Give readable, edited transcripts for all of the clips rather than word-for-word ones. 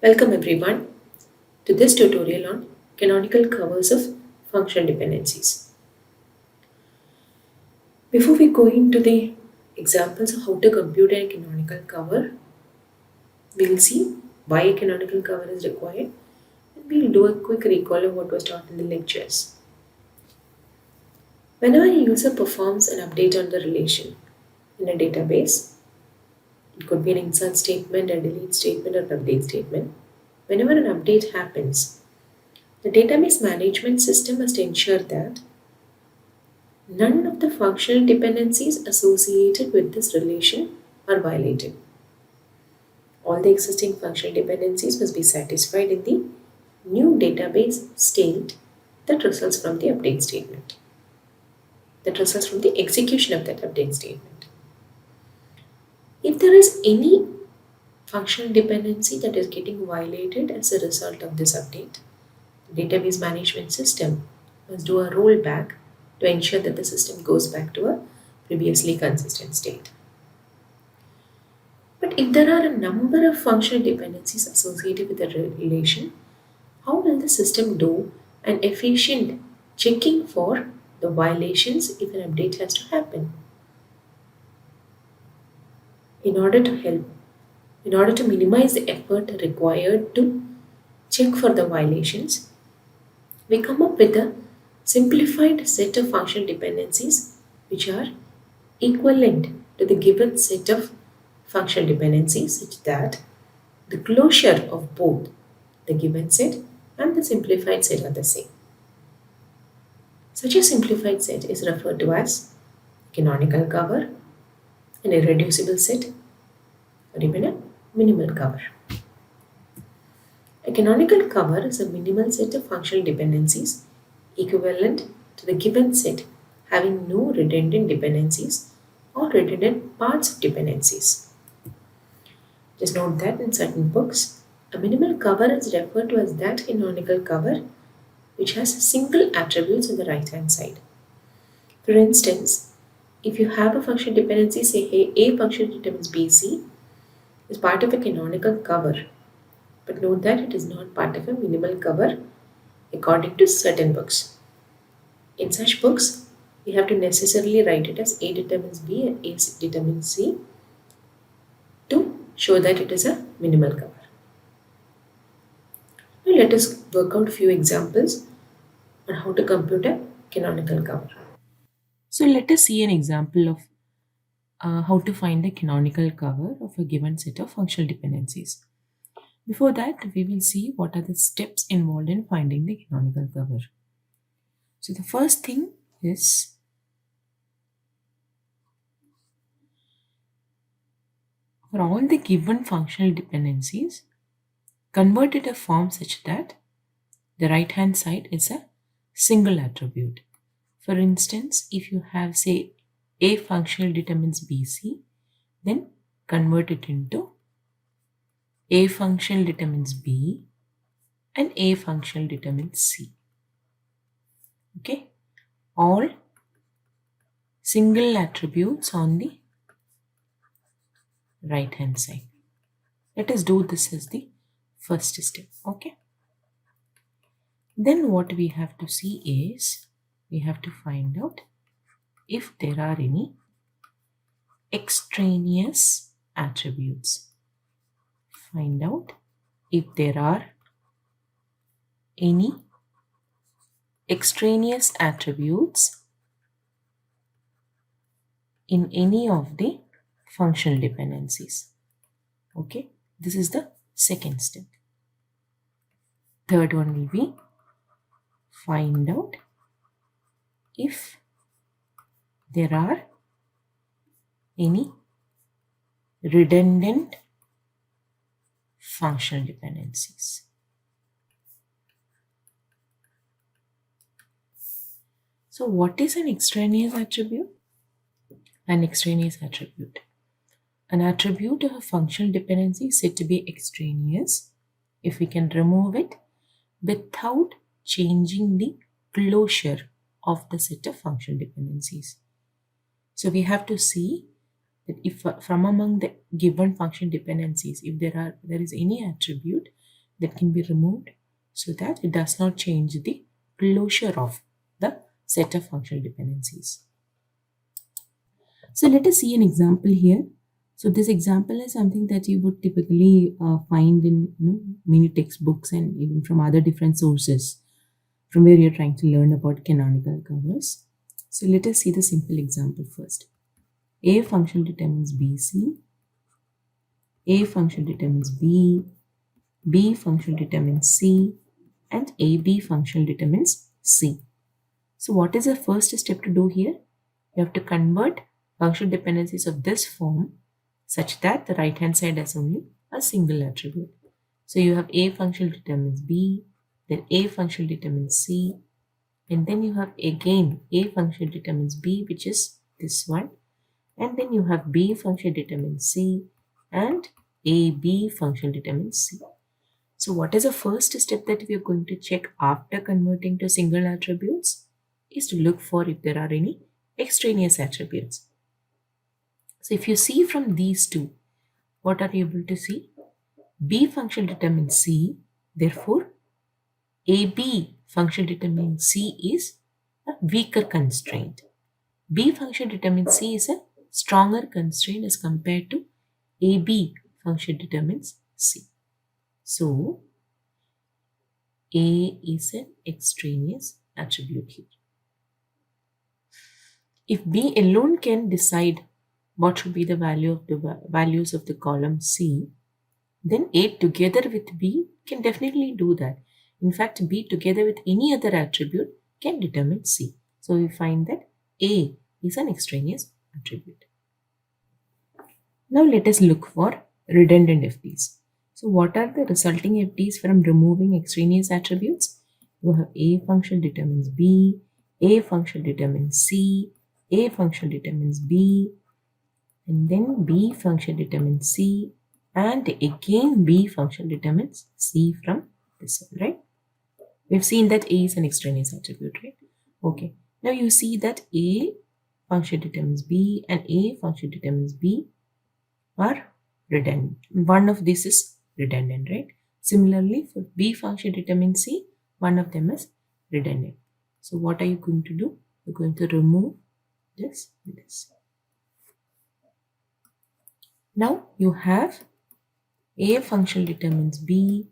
Welcome everyone to this tutorial on canonical covers of functional dependencies. Before we go into the examples of how to compute a canonical cover, we'll see why a canonical cover is required and we'll do a quick recall of what was taught in the lectures. Whenever a user performs an update on the relation in a database, it could be an insert statement, a delete statement, or an update statement. Whenever an update happens, the database management system must ensure that none of the functional dependencies associated with this relation are violated. All the existing functional dependencies must be satisfied in the new database state that results from the update statement, that results from the execution of that update statement. If there is any functional dependency that is getting violated as a result of this update, the database management system must do a rollback to ensure that the system goes back to a previously consistent state. But if there are a number of functional dependencies associated with a relation, how will the system do an efficient checking for the violations if an update has to happen? In order to minimize the effort required to check for the violations, we come up with a simplified set of functional dependencies which are equivalent to the given set of functional dependencies such that the closure of both the given set and the simplified set are the same. Such a simplified set is referred to as canonical cover, an irreducible set, or even a minimal cover. A canonical cover is a minimal set of functional dependencies equivalent to the given set having no redundant dependencies or redundant parts of dependencies. Just note that in certain books, a minimal cover is referred to as that canonical cover which has single attributes on the right hand side. For instance, if you have a functional dependency, say hey, A function determines BC, is part of a canonical cover, but note that it is not part of a minimal cover according to certain books. In such books, we have to necessarily write it as A determines B and A determines C to show that it is a minimal cover. Now let us work out a few examples on how to compute a canonical cover. So let us see an example of how to find the canonical cover of a given set of functional dependencies. Before that, we will see what are the steps involved in finding the canonical cover. So the first thing is for all the given functional dependencies, convert it a form such that the right hand side is a single attribute. For instance, if you have say A functional determines BC, then convert it into A functional determines B and A functional determines C. Okay, all single attributes on the right hand side. Let us do this as the first step. Okay, then what we have to see is we have to find out if there are any extraneous attributes. Find out if there are any extraneous attributes in any of the functional dependencies. Okay, this is the second step. Third one will be find out if there are any redundant functional dependencies. So what is an extraneous attribute? An extraneous attribute. An attribute of a functional dependency is said to be extraneous if we can remove it without changing the closure of the set of functional dependencies. So we have to see that if from among the given function dependencies, if there is any attribute that can be removed so that it does not change the closure of the set of functional dependencies. So let us see an example here. So this example is something that you would typically find in many textbooks and even from other different sources from where you're trying to learn about canonical covers. So let us see the simple example first. A function determines BC, A function determines B, B function determines C, and AB function determines C. So what is the first step to do here? You have to convert functional dependencies of this form such that the right hand side has only a single attribute. So you have A function determines B, then A function determines C, and then you have again A function determines B, which is this one, and then you have B function determines C, and AB function determines C. So what is the first step that we are going to check after converting to single attributes? Is to look for if there are any extraneous attributes. So if you see from these two, what are you able to see? B function determines C, therefore AB function determining C is a weaker constraint. B function determines C is a stronger constraint as compared to AB function determines C. So A is an extraneous attribute here. If B alone can decide what should be the value of the values of the column C, then A together with B can definitely do that. In fact, B together with any other attribute can determine C. So we find that A is an extraneous attribute. Now let us look for redundant FDs. So what are the resulting FDs from removing extraneous attributes? You have A function determines B, A function determines C, A function determines B, and then B function determines C, and again B function determines C from this one, right? We've seen that A is an extraneous attribute, right? Okay. Now you see that A function determines B and A function determines B are redundant. One of these is redundant, right? Similarly, for B function determines C, one of them is redundant. So what are you going to do? You're going to remove this and this. Now you have A function determines B,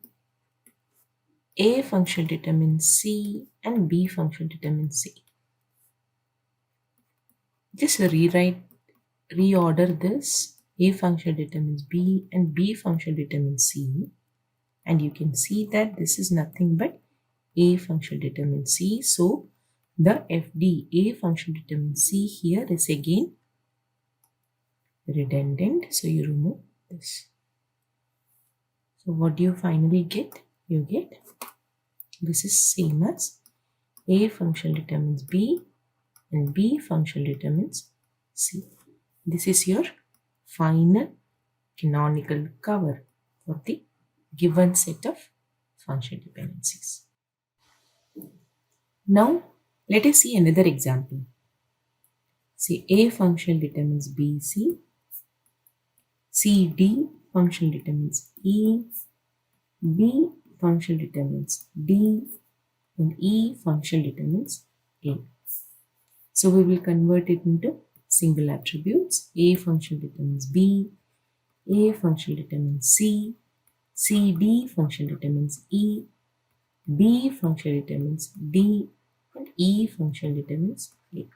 A function determines C, and B function determines C. Just reorder this. A function determines B and B function determines C, and you can see that this is nothing but A function determines C. So the FD A function determines C here is again redundant. So you remove this. So what do you finally get? You get this is same as A function determines B and B function determines C. This is your final canonical cover for the given set of function dependencies. Now let us see another example. Say A function determines BC, CD function determines E, B function determines D, and E function determines A. So we will convert it into single attributes. A function determines B, A function determines C, CD function determines E, B function determines D, and E function determines A.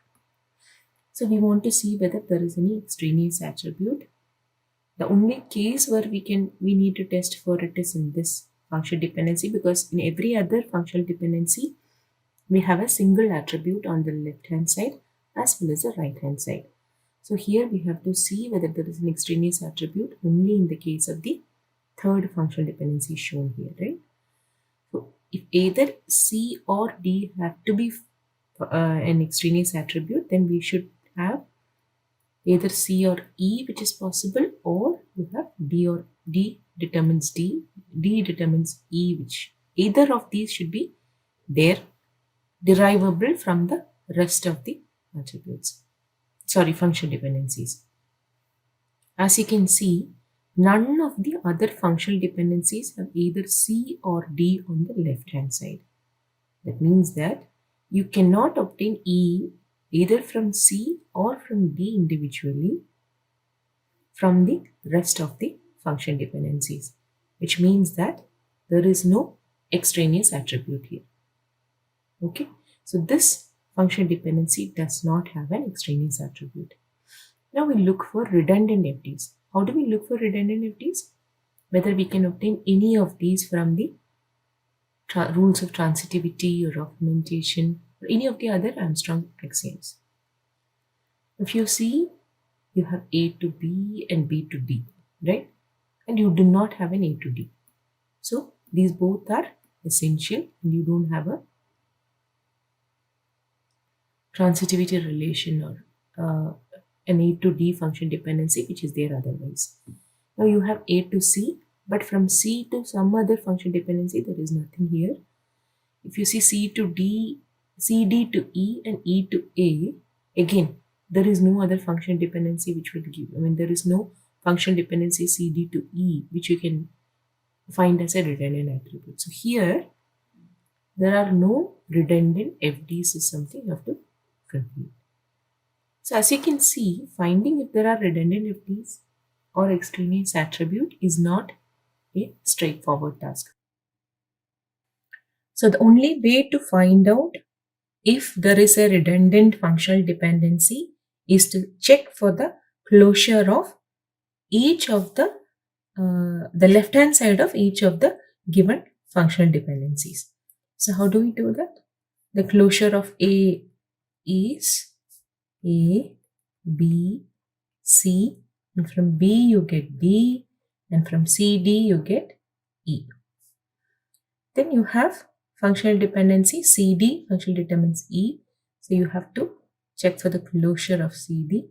So we want to see whether there is any extraneous attribute. The only case where we need to test for it is in this function dependency, because in every other functional dependency we have a single attribute on the left hand side as well as the right hand side. So here we have to see whether there is an extraneous attribute only in the case of the third functional dependency shown here, right? So if either C or D have to be an extraneous attribute, then we should have either C or E, which is possible, or you have D or D determines D, D determines E, which either of these should be there, derivable from the rest of the attributes. Sorry, function dependencies. As you can see, none of the other functional dependencies have either C or D on the left hand side. That means that you cannot obtain E either from C or from D individually from the rest of the function dependencies, which means that there is no extraneous attribute here. Okay, so this function dependency does not have an extraneous attribute. Now we look for redundant FDs. How do we look for redundant FDs? Whether we can obtain any of these from the rules of transitivity or augmentation or any of the other Armstrong axioms. If you see, you have A to B and B to D, right? And you do not have an A to D. So these both are essential and you don't have a transitivity relation or an A to D function dependency which is there otherwise. Now you have A to C, but from C to some other function dependency there is nothing here. If you see C to D, CD to E and E to A, again there is no other function dependency which will give, there is no function dependency CD to E which you can find as a redundant attribute. So here there are no redundant FDs is something you have to conclude. So as you can see, finding if there are redundant FDs or extraneous attribute is not a straightforward task. So the only way to find out if there is a redundant functional dependency is to check for the closure of each of the left hand side of each of the given functional dependencies. So how do we do that? The closure of A is A, B, C, and from B you get D, and from CD you get E. Then you have functional dependency CD, functional determines E. So you have to check for the closure of CD,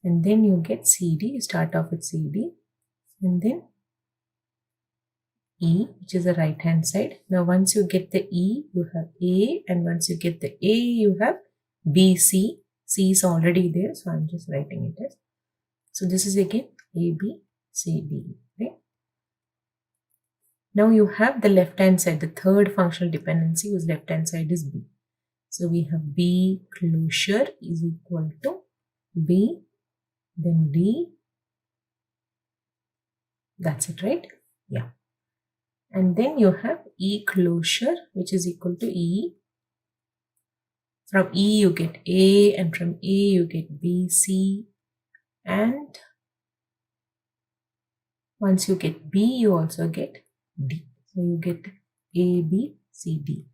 and then you get CD. You start off with CD, and then E, which is the right hand side. Now once you get the E, you have A, and once you get the A, you have B, C. C is already there, so I'm just writing it as. So this is again A, B, C, D, right? Now you have the left hand side, the third functional dependency whose left hand side is B. So we have B closure is equal to B, then D. That's it, right? Yeah. And then you have E closure, which is equal to E. From E you get A, and from A you get B, C, and once you get B, you also get D. So you get A, B, C, D.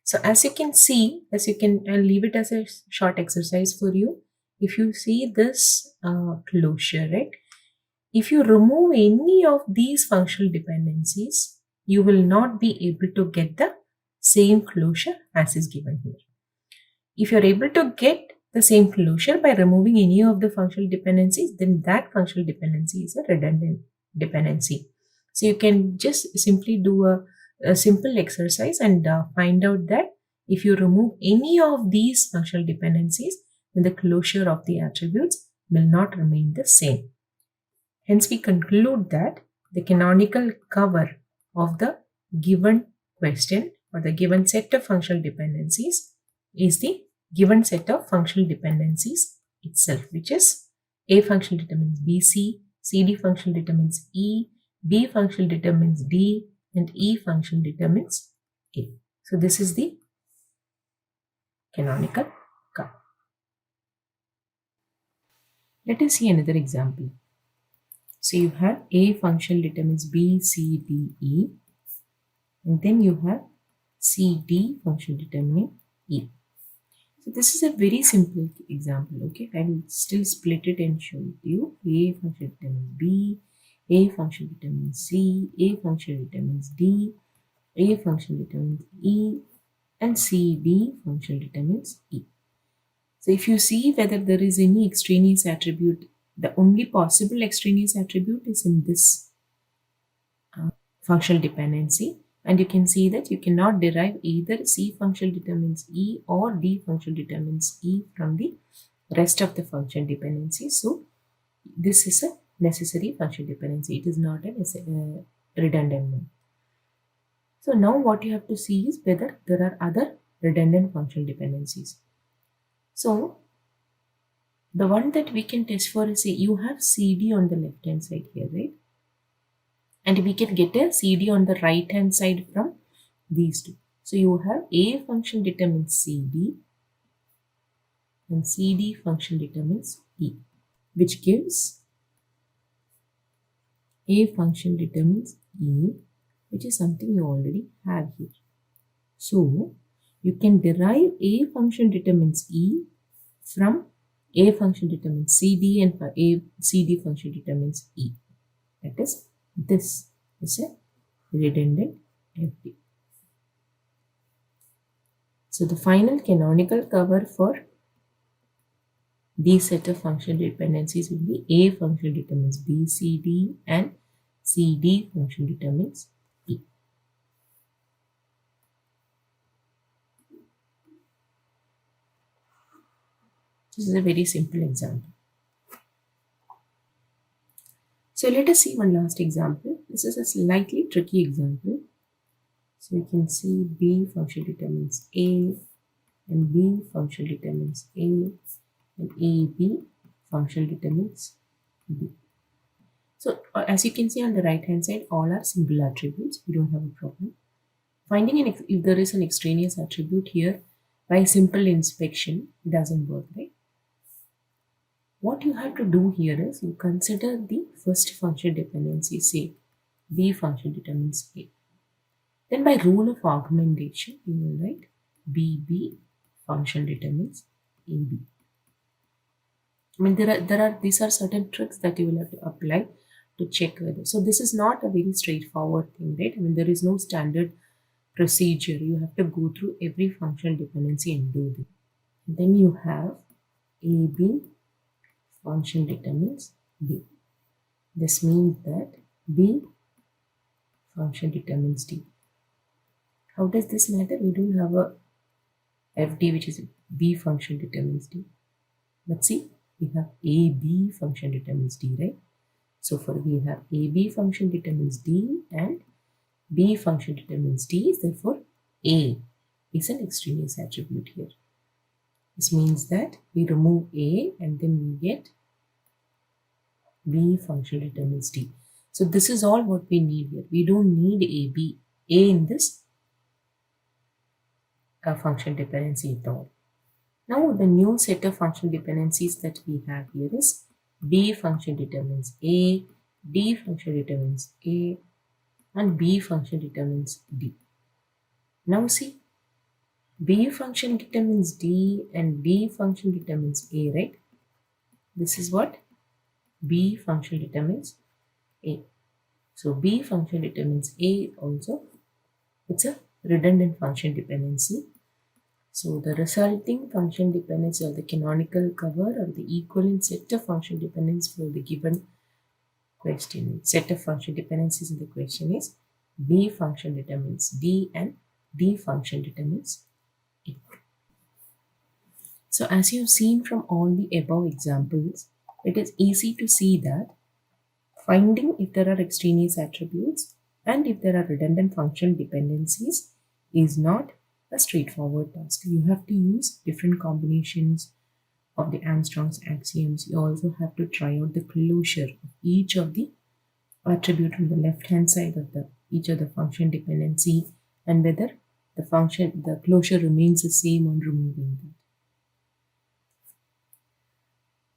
So as you can see, I'll leave it as a short exercise for you. If you see this closure, right? If you remove any of these functional dependencies, you will not be able to get the same closure as is given here. If you're able to get the same closure by removing any of the functional dependencies, then that functional dependency is a redundant dependency. So you can just simply do a simple exercise and find out that if you remove any of these functional dependencies, then the closure of the attributes will not remain the same. Hence, we conclude that the canonical cover of the given question or the given set of functional dependencies is the given set of functional dependencies itself, which is A function determines BC, CD function determines E, B function determines D, and E function determines A. So this is the canonical cover. Let us see another example. So you have A function determines B, C, D, E, and then you have C, D function determining E. So this is a very simple example, okay? I will still split it and show it to you. A function determines B, A function determines C, A function determines D, A function determines E, and C, D function determines E. So if you see whether there is any extraneous attribute, the only possible extraneous attribute is in this functional dependency. And you can see that you cannot derive either C function determines E or D function determines E from the rest of the function dependencies. So this is a necessary function dependency. It is not a redundant one. So now what you have to see is whether there are other redundant function dependencies. So the one that we can test for is, say you have CD on the left hand side here, right? And we can get a CD on the right hand side from these two. So you have A function determines CD and CD function determines E, which gives A function determines E, which is something you already have here. So you can derive A function determines E from A function determines CD and A CD function determines E. That is, this is a redundant FD. So the final canonical cover for these set of function dependencies will be A function determines B, C, D and CD function determines E. This is a very simple example. So let us see one last example. This is a slightly tricky example. So you can see B function determines A and B function determines A and AB function determines B. So as you can see on the right hand side, all are single attributes. We don't have a problem. Finding if there is an extraneous attribute here by simple inspection doesn't work, right? What you have to do here is you consider the first function dependency, say B function determines A. Then by rule of augmentation, you will write BB function determines AB. I mean, these are certain tricks that you will have to apply to check whether. So this is not a very straightforward thing, right? I mean, there is no standard procedure. You have to go through every functional dependency and do this. Then you have AB function determines B. This means that B function determines D. How does this matter? We don't have a FD which is B function determines D. But see, we have AB function determines D, right? So for we have AB function determines D and B function determines D, therefore A is an extraneous attribute here. This means that we remove A and then we get B function determines D. So this is all what we need here. We don't need A in this function dependency at all. Now the new set of function dependencies that we have here is B function determines A, D function determines A and B function determines D. Now see, B function determines D and D function determines A, right? This is what B function determines A. So B function determines A also. It's a redundant function dependency. So the resulting function dependency or the canonical cover or the equivalent set of function dependencies for the given question, set of function dependencies in the question is B function determines D and D function determines A. So as you have seen from all the above examples, it is easy to see that finding if there are extraneous attributes and if there are redundant function dependencies is not a straightforward task. You have to use different combinations of the Armstrong's axioms. You also have to try out the closure of each of the attribute on the left hand side of each of the function dependency and whether the closure remains the same on removing that.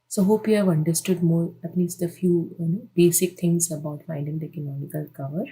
So hope you have understood more, at least a few basic things about finding the canonical cover.